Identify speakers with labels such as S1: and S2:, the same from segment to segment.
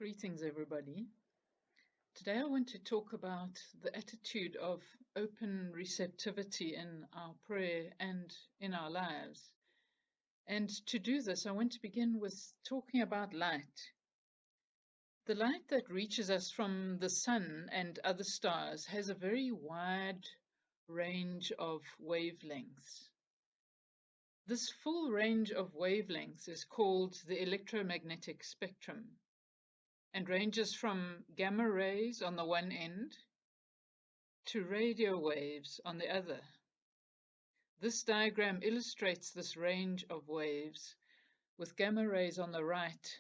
S1: Greetings, everybody. Today I want to talk about the attitude of open receptivity in our prayer and in our lives. And to do this, I want to begin with talking about light. The light that reaches us from the sun and other stars has a very wide range of wavelengths. This full range of wavelengths is called the electromagnetic spectrum, and ranges from gamma rays on the one end to radio waves on the other. This diagram illustrates this range of waves with gamma rays on the right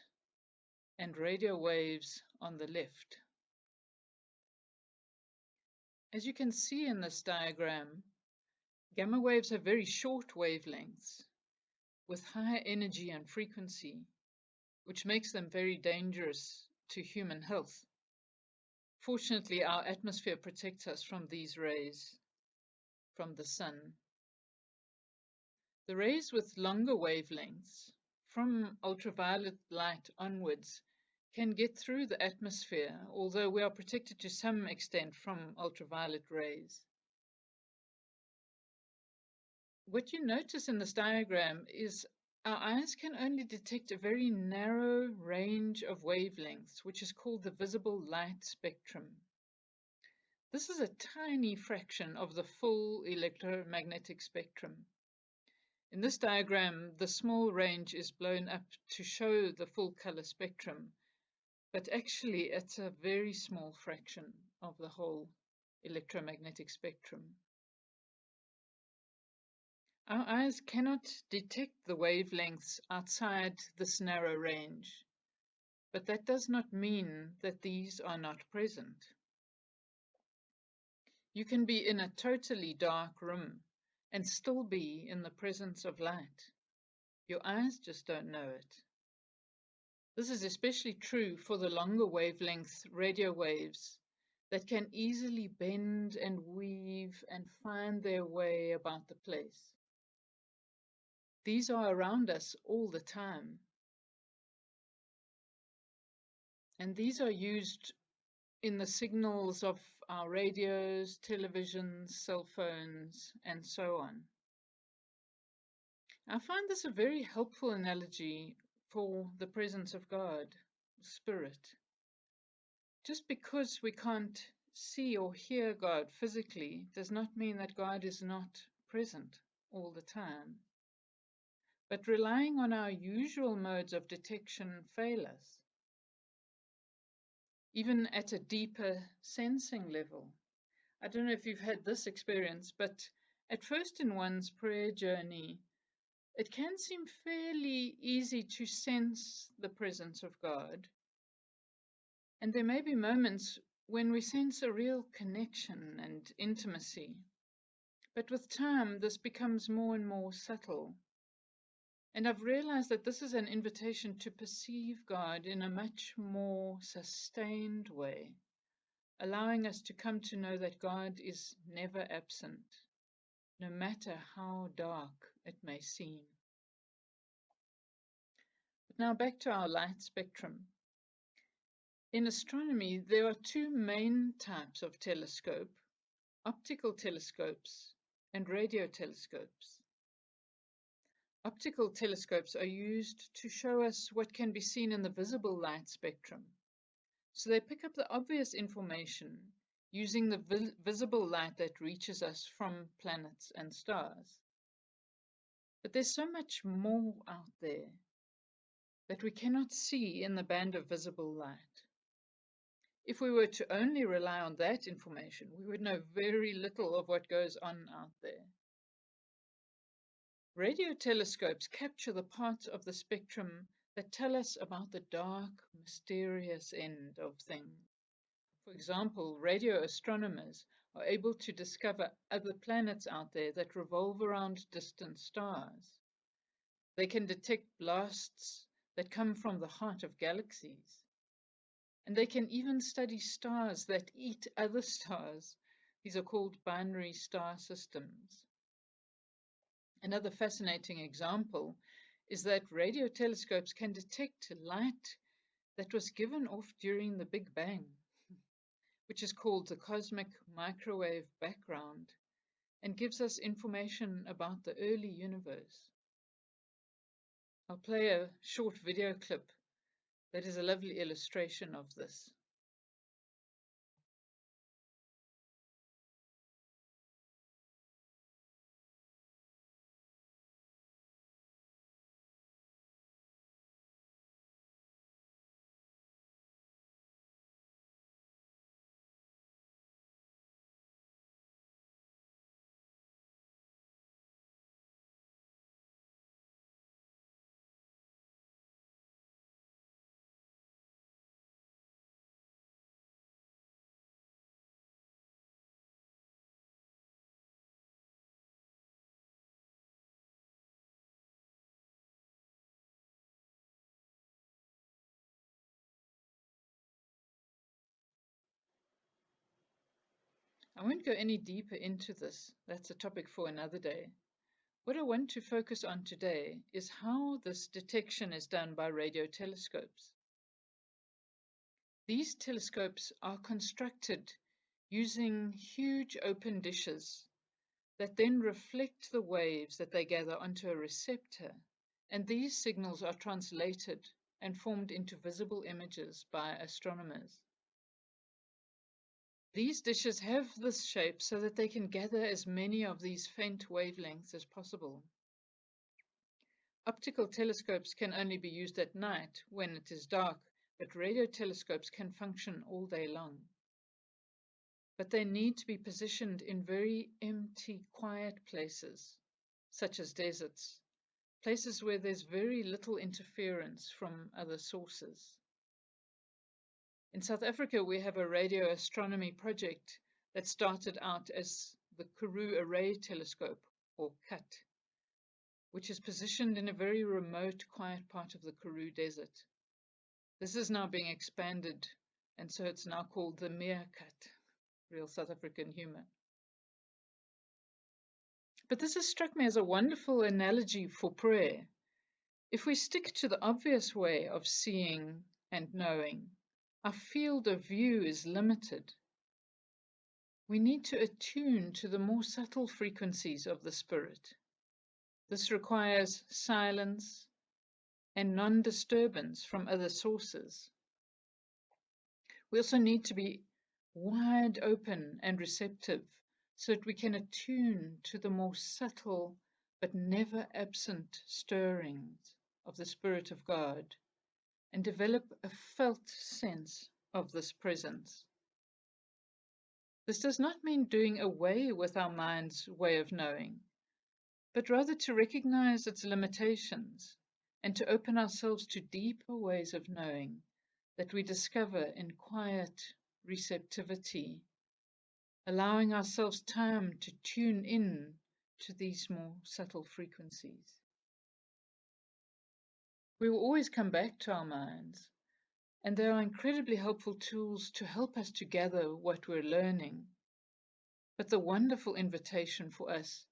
S1: and radio waves on the left. As you can see in this diagram, gamma waves have very short wavelengths with high energy and frequency, which makes them very dangerous to human health. Fortunately, our atmosphere protects us from these rays from the sun. The rays with longer wavelengths, from ultraviolet light onwards, can get through the atmosphere, although we are protected to some extent from ultraviolet rays. What you notice in this diagram is our eyes can only detect a very narrow range of wavelengths, which is called the visible light spectrum. This is a tiny fraction of the full electromagnetic spectrum. In this diagram, the small range is blown up to show the full color spectrum, but actually it's a very small fraction of the whole electromagnetic spectrum. Our eyes cannot detect the wavelengths outside this narrow range, but that does not mean that these are not present. You can be in a totally dark room and still be in the presence of light. Your eyes just don't know it. This is especially true for the longer wavelength radio waves that can easily bend and weave and find their way about the place. These are around us all the time. And these are used in the signals of our radios, televisions, cell phones, and so on. I find this a very helpful analogy for the presence of God, Spirit. Just because we can't see or hear God physically does not mean that God is not present all the time. But relying on our usual modes of detection fail us, even at a deeper sensing level. I don't know if you've had this experience, but at first in one's prayer journey, it can seem fairly easy to sense the presence of God. And there may be moments when we sense a real connection and intimacy. But with time, this becomes more and more subtle. And I've realized that this is an invitation to perceive God in a much more sustained way, allowing us to come to know that God is never absent, no matter how dark it may seem. But now back to our light spectrum. In astronomy, there are two main types of telescope: optical telescopes and radio telescopes. Optical telescopes are used to show us what can be seen in the visible light spectrum. So they pick up the obvious information using the visible light that reaches us from planets and stars. But there's so much more out there that we cannot see in the band of visible light. If we were to only rely on that information, we would know very little of what goes on out there. Radio telescopes capture the parts of the spectrum that tell us about the dark, mysterious end of things. For example, radio astronomers are able to discover other planets out there that revolve around distant stars. They can detect blasts that come from the heart of galaxies. And they can even study stars that eat other stars. These are called binary star systems. Another fascinating example is that radio telescopes can detect light that was given off during the Big Bang, which is called the cosmic microwave background, and gives us information about the early universe. I'll play a short video clip that is a lovely illustration of this. I won't go any deeper into this, that's a topic for another day. What I want to focus on today is how this detection is done by radio telescopes. These telescopes are constructed using huge open dishes that then reflect the waves that they gather onto a receptor, and these signals are translated and formed into visible images by astronomers. These dishes have this shape so that they can gather as many of these faint wavelengths as possible. Optical telescopes can only be used at night when it is dark, but radio telescopes can function all day long. But they need to be positioned in very empty, quiet places, such as deserts, places where there's very little interference from other sources. In South Africa, we have a radio astronomy project that started out as the Karoo Array Telescope, or CUT, which is positioned in a very remote, quiet part of the Karoo Desert. This is now being expanded, and so it's now called the Meerkat, real South African humor. But this has struck me as a wonderful analogy for prayer. If we stick to the obvious way of seeing and knowing, our field of view is limited. We need to attune to the more subtle frequencies of the spirit. This requires silence and non-disturbance from other sources. We also need to be wide open and receptive so that we can attune to the more subtle but never absent stirrings of the Spirit of God and develop a felt sense of this presence. This does not mean doing away with our mind's way of knowing, but rather to recognize its limitations and to open ourselves to deeper ways of knowing that we discover in quiet receptivity, allowing ourselves time to tune in to these more subtle frequencies. We will always come back to our minds, and they are incredibly helpful tools to help us to gather what we're learning. But the wonderful invitation for us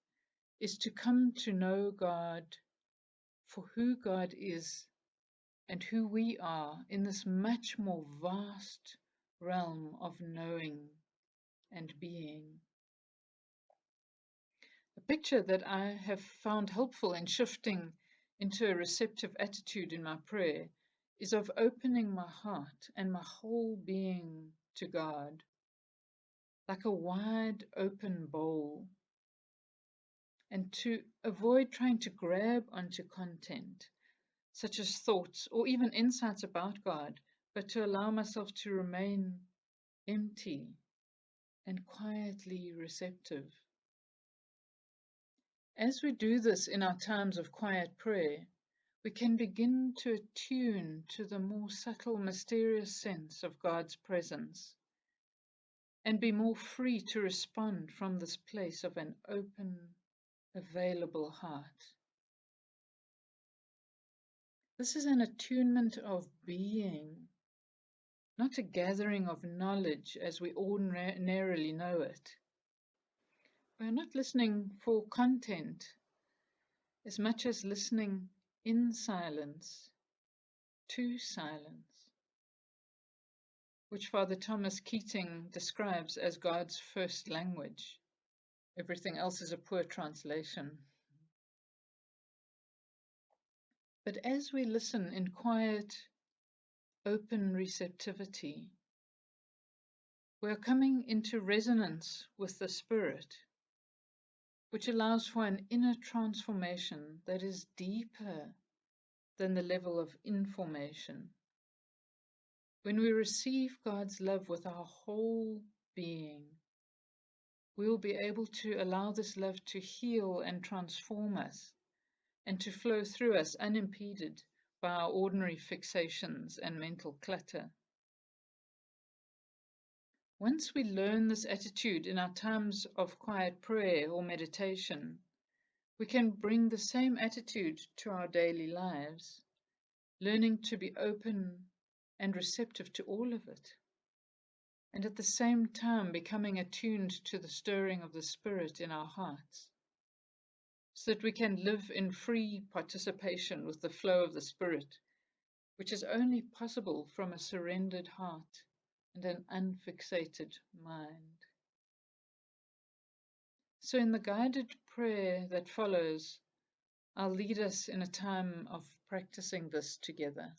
S1: is to come to know God for who God is and who we are in this much more vast realm of knowing and being. A picture that I have found helpful in shifting into a receptive attitude in my prayer is of opening my heart and my whole being to God, like a wide open bowl, and to avoid trying to grab onto content, such as thoughts or even insights about God, but to allow myself to remain empty and quietly receptive. As we do this in our times of quiet prayer, we can begin to attune to the more subtle, mysterious sense of God's presence and be more free to respond from this place of an open, available heart. This is an attunement of being, not a gathering of knowledge as we ordinarily know it. We're not listening for content as much as listening in silence to silence. which Father Thomas Keating describes as God's first language. Everything else is a poor translation. But as we listen in quiet, open receptivity, we are coming into resonance with the Spirit, which allows for an inner transformation that is deeper than the level of information. When we receive God's love with our whole being, we will be able to allow this love to heal and transform us and to flow through us unimpeded by our ordinary fixations and mental clutter. Once we learn this attitude in our times of quiet prayer or meditation, we can bring the same attitude to our daily lives, learning to be open and receptive to all of it, and at the same time becoming attuned to the stirring of the Spirit in our hearts, so that we can live in free participation with the flow of the Spirit, which is only possible from a surrendered heart and an unfixated mind. So in the guided prayer that follows, I'll lead us in a time of practicing this together.